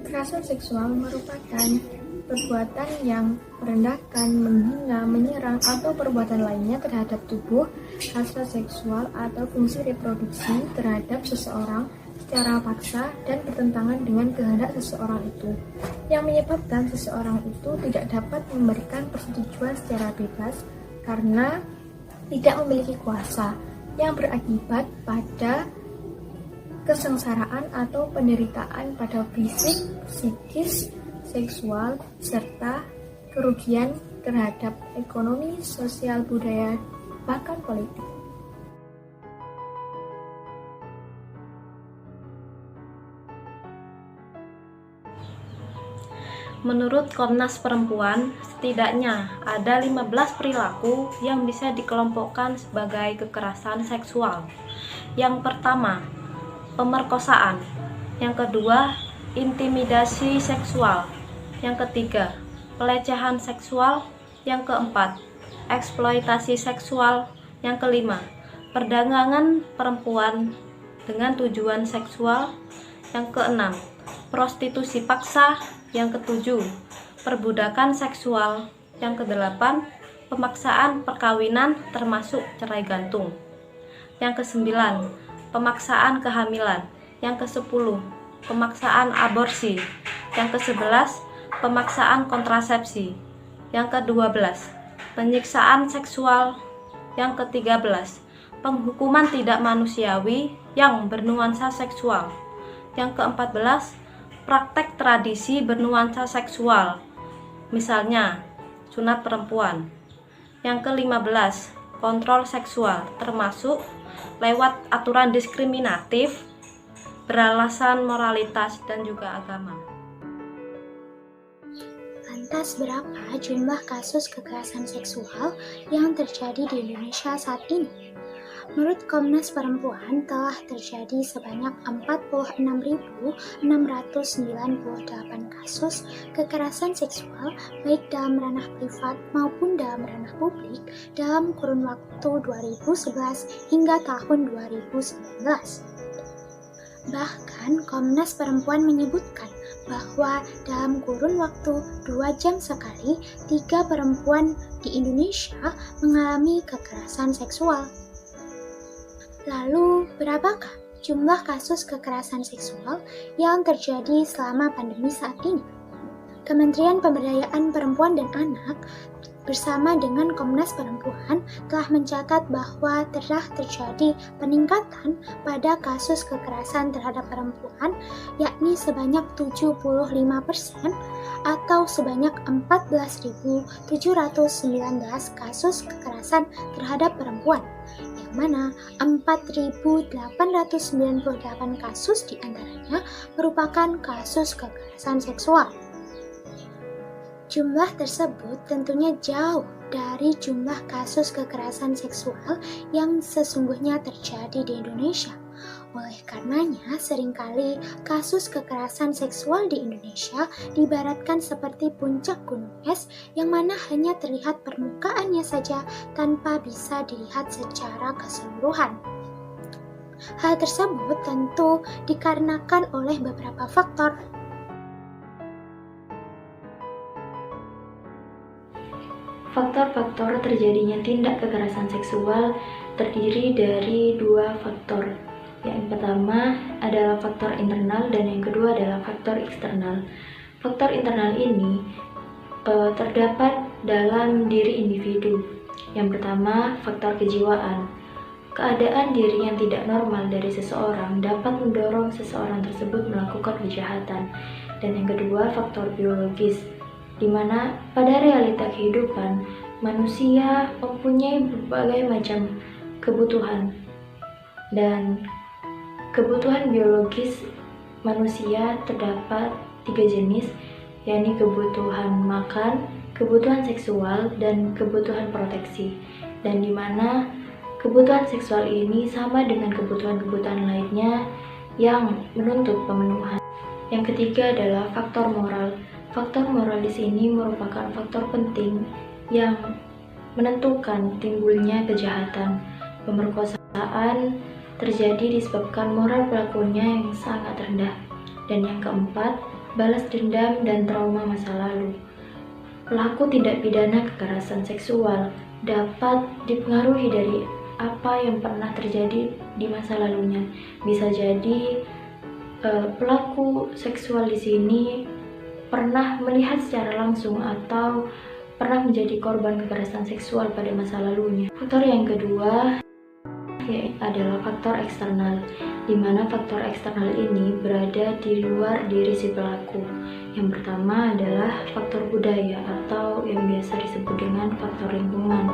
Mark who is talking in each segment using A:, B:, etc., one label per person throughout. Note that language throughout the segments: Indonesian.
A: Kekerasan seksual merupakan perbuatan yang merendahkan, menghina, menyerang, atau perbuatan lainnya terhadap tubuh, hasrat seksual, atau fungsi reproduksi terhadap seseorang secara paksa dan bertentangan dengan kehendak seseorang itu, yang menyebabkan seseorang itu tidak dapat memberikan persetujuan secara bebas karena tidak memiliki kuasa, yang berakibat pada kesengsaraan atau penderitaan pada fisik, psikis, seksual, serta kerugian terhadap ekonomi, sosial, budaya, bahkan politik.
B: Menurut Komnas Perempuan, setidaknya ada 15 perilaku yang bisa dikelompokkan sebagai kekerasan seksual. Yang pertama, pemerkosaan. Yang kedua, intimidasi seksual. Yang ketiga, pelecehan seksual. Yang keempat, eksploitasi seksual. Yang kelima, perdagangan perempuan dengan tujuan seksual. Yang keenam, prostitusi paksa. Yang ketujuh, perbudakan seksual. Yang kedelapan, pemaksaan perkawinan termasuk cerai gantung. Yang kesembilan, pemaksaan kehamilan. Yang kesepuluh, pemaksaan aborsi. Yang kesebelas, pemaksaan kontrasepsi. Yang kedua belas, penyiksaan seksual. Yang ketiga belas, penghukuman tidak manusiawi yang bernuansa seksual. Yang keempat belas, praktek tradisi bernuansa seksual, misalnya sunat perempuan. Yang ke-15, kontrol seksual, termasuk lewat aturan diskriminatif beralasan moralitas dan juga agama.
C: Lantas berapa jumlah kasus kekerasan seksual yang terjadi di Indonesia saat ini? Menurut Komnas Perempuan, telah terjadi sebanyak 46.698 kasus kekerasan seksual baik dalam ranah privat maupun dalam ranah publik dalam kurun waktu 2011 hingga tahun 2019. Bahkan, Komnas Perempuan menyebutkan bahwa dalam kurun waktu 2 jam sekali, 3 perempuan di Indonesia mengalami kekerasan seksual. Lalu, berapakah jumlah kasus kekerasan seksual yang terjadi selama pandemi saat ini? Kementerian Pemberdayaan Perempuan dan Anak bersama dengan Komnas Perempuan telah mencatat bahwa telah terjadi peningkatan pada kasus kekerasan terhadap perempuan, yakni sebanyak 75% atau sebanyak 14.719 kasus kekerasan terhadap perempuan, yang mana 4.898 kasus diantaranya merupakan kasus kekerasan seksual. Jumlah tersebut tentunya jauh dari jumlah kasus kekerasan seksual yang sesungguhnya terjadi di Indonesia. Oleh karenanya, seringkali kasus kekerasan seksual di Indonesia diibaratkan seperti puncak gunung es yang mana hanya terlihat permukaannya saja tanpa bisa dilihat secara keseluruhan. Hal tersebut tentu dikarenakan oleh beberapa faktor.
D: Faktor-faktor terjadinya tindak kekerasan seksual terdiri dari 2 faktor. Yang pertama adalah faktor internal dan yang kedua adalah faktor eksternal. Faktor internal ini terdapat dalam diri individu. Yang pertama, faktor kejiwaan. Keadaan diri yang tidak normal dari seseorang dapat mendorong seseorang tersebut melakukan kejahatan. Dan yang kedua, faktor biologis, di mana pada realita kehidupan manusia mempunyai berbagai macam kebutuhan, dan kebutuhan biologis manusia terdapat 3 jenis, yakni kebutuhan makan, kebutuhan seksual, dan kebutuhan proteksi, dan di mana kebutuhan seksual ini sama dengan kebutuhan-kebutuhan lainnya yang menuntut pemenuhan. Yang ketiga adalah faktor moral. Faktor moral di sini merupakan faktor penting yang menentukan timbulnya kejahatan. Pemerkosaan terjadi disebabkan moral pelakunya yang sangat rendah. Dan yang keempat, balas dendam, dan trauma masa lalu. Pelaku tindak pidana kekerasan seksual dapat dipengaruhi dari apa yang pernah terjadi di masa lalunya. Bisa jadi pelaku seksual di sini pernah melihat secara langsung atau pernah menjadi korban kekerasan seksual pada masa lalunya. Faktor yang kedua adalah faktor eksternal, di mana faktor eksternal ini berada di luar diri si pelaku. Yang pertama adalah faktor budaya atau yang biasa disebut dengan faktor lingkungan.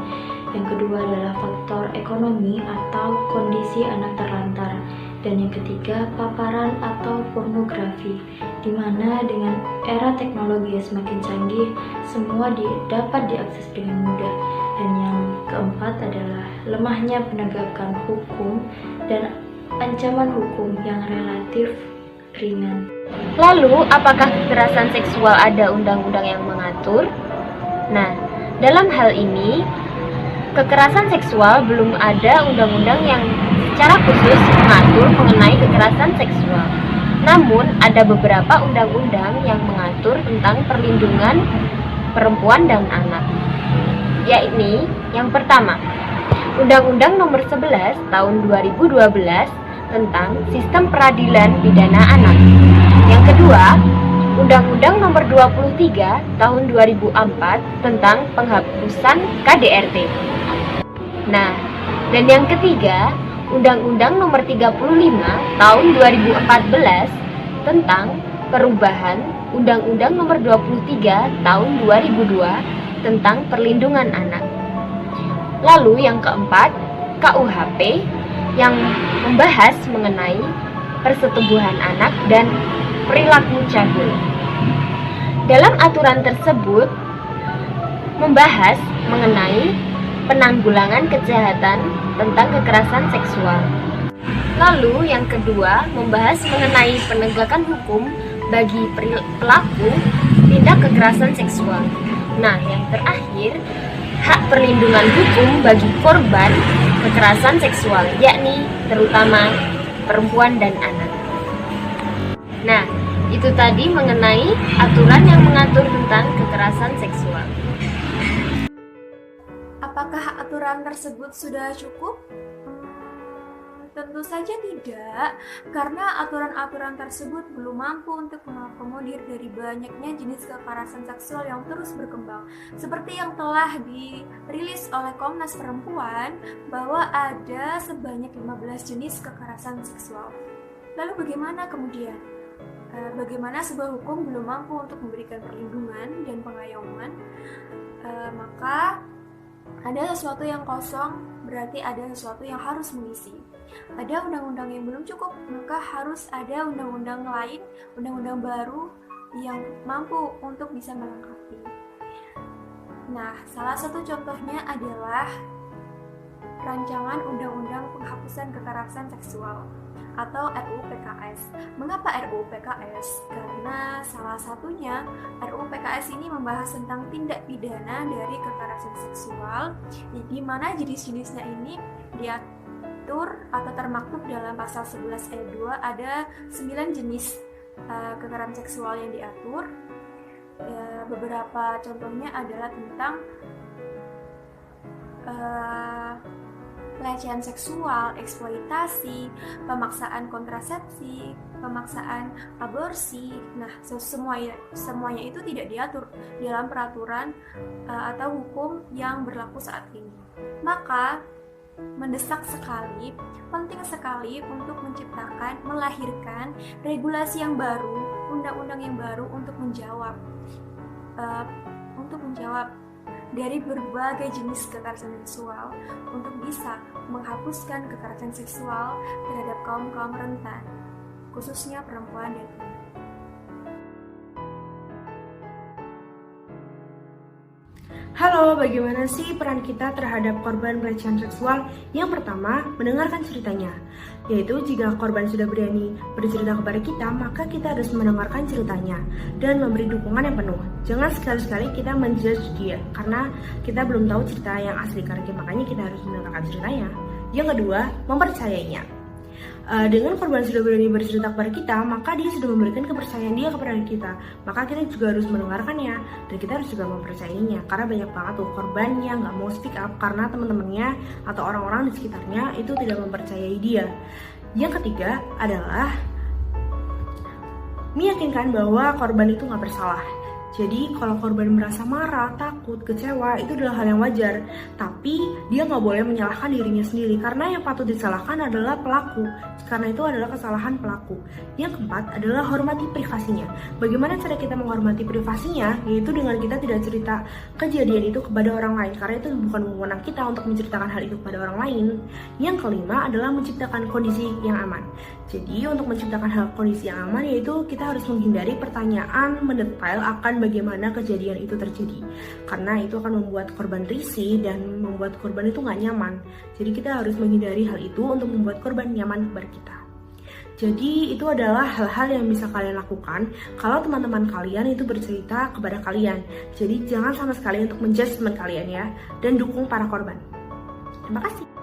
D: Yang kedua adalah faktor ekonomi atau kondisi anak terlantar. Dan yang ketiga, paparan atau pornografi, di mana dengan era teknologi yang semakin canggih, semua dapat diakses dengan mudah. Dan yang keempat adalah lemahnya penegakan hukum dan ancaman hukum yang relatif ringan.
E: Lalu, apakah kekerasan seksual ada undang-undang yang mengatur? Nah, dalam hal ini, kekerasan seksual belum ada undang-undang yang secara khusus mengatur mengenai kekerasan seksual. Namun, ada beberapa undang-undang yang mengatur tentang perlindungan perempuan dan anak. Yakni, yang pertama, Undang-Undang Nomor 11 Tahun 2012 tentang Sistem Peradilan Pidana Anak. Yang kedua, Undang-Undang Nomor 23 Tahun 2004 tentang penghapusan KDRT. Nah, dan yang ketiga, Undang-Undang Nomor 35 Tahun 2014 tentang perubahan Undang-Undang Nomor 23 Tahun 2002 tentang perlindungan anak. Lalu yang keempat, KUHP yang membahas mengenai persetubuhan anak dan perilaku cabul. Dalam aturan tersebut membahas mengenai penanggulangan kejahatan tentang kekerasan seksual. Lalu yang kedua membahas mengenai penegakan hukum bagi pelaku tindak kekerasan seksual. Nah, yang terakhir, hak perlindungan hukum bagi korban kekerasan seksual, yakni terutama perempuan dan anak. Nah, itu tadi mengenai aturan yang mengatur tentang kekerasan seksual.
A: Apakah aturan tersebut sudah cukup? Tentu saja tidak, karena aturan-aturan tersebut belum mampu untuk mengakomodir dari banyaknya jenis kekerasan seksual yang terus berkembang. Seperti yang telah dirilis oleh Komnas Perempuan bahwa ada sebanyak 15 jenis kekerasan seksual. Lalu bagaimana kemudian? Bagaimana sebuah hukum belum mampu untuk memberikan perlindungan dan pengayoman? Maka ada sesuatu yang kosong, berarti ada sesuatu yang harus mengisi. Ada undang-undang yang belum cukup, maka harus ada undang-undang lain, undang-undang baru yang mampu untuk bisa melengkapi. Nah, salah satu contohnya adalah rancangan undang-undang penghapusan kekerasan seksual atau RUU PKS. Mengapa RUU PKS? Karena salah satunya RUU PKS ini membahas tentang tindak pidana dari kekerasan seksual, di mana jenis-jenisnya ini diatur atau termaktub dalam pasal 11 ayat 2. Ada 9 jenis kekerasan seksual yang diatur. Beberapa contohnya adalah tentang pelecehan seksual, eksploitasi, pemaksaan kontrasepsi, pemaksaan aborsi. Nah, semuanya itu tidak diatur dalam peraturan atau hukum yang berlaku saat ini. Maka mendesak sekali, penting sekali untuk melahirkan regulasi yang baru, undang-undang yang baru untuk menjawab dari berbagai jenis kekerasan seksual, untuk bisa menghapuskan kekerasan seksual terhadap kaum-kaum rentan, khususnya perempuan dan anak.
F: Halo, bagaimana sih peran kita terhadap korban pelecehan seksual? Yang pertama, mendengarkan ceritanya. Yaitu jika korban sudah berani bercerita kepada kita, maka kita harus mendengarkan ceritanya dan memberi dukungan yang penuh. Jangan sekali-sekali kita menjudge dia, karena kita belum tahu cerita yang asli, karena makanya kita harus mendengarkan ceritanya. Yang kedua, mempercayainya. Dengan korban sudah berani bercerita kepada kita, maka dia sudah memberikan kepercayaan dia kepada kita. Maka kita juga harus mendengarkannya dan kita harus juga mempercayainya. Karena banyak banget tuh korban yang nggak mau speak up karena teman-temannya atau orang-orang di sekitarnya itu tidak mempercayai dia. Yang ketiga adalah meyakinkan bahwa korban itu nggak bersalah. Jadi kalau korban merasa marah, takut, kecewa, itu adalah hal yang wajar. Tapi dia nggak boleh menyalahkan dirinya sendiri, karena yang patut disalahkan adalah pelaku. Karena itu adalah kesalahan pelaku. Yang keempat adalah hormati privasinya. Bagaimana cara kita menghormati privasinya? Yaitu dengan kita tidak cerita kejadian itu kepada orang lain, karena itu bukan wewenang kita untuk menceritakan hal itu kepada orang lain. Yang kelima adalah menciptakan kondisi yang aman. Jadi untuk menciptakan kondisi yang aman, yaitu kita harus menghindari pertanyaan mendetail akan bagaimana kejadian itu terjadi, karena itu akan membuat korban risih dan membuat korban itu nggak nyaman. Jadi kita harus menghindari hal itu untuk membuat korban nyaman kepada kita. Jadi itu adalah hal-hal yang bisa kalian lakukan kalau teman-teman kalian itu bercerita kepada kalian. Jadi jangan sama sekali untuk menjudge teman kalian ya, dan dukung para korban. Terima kasih.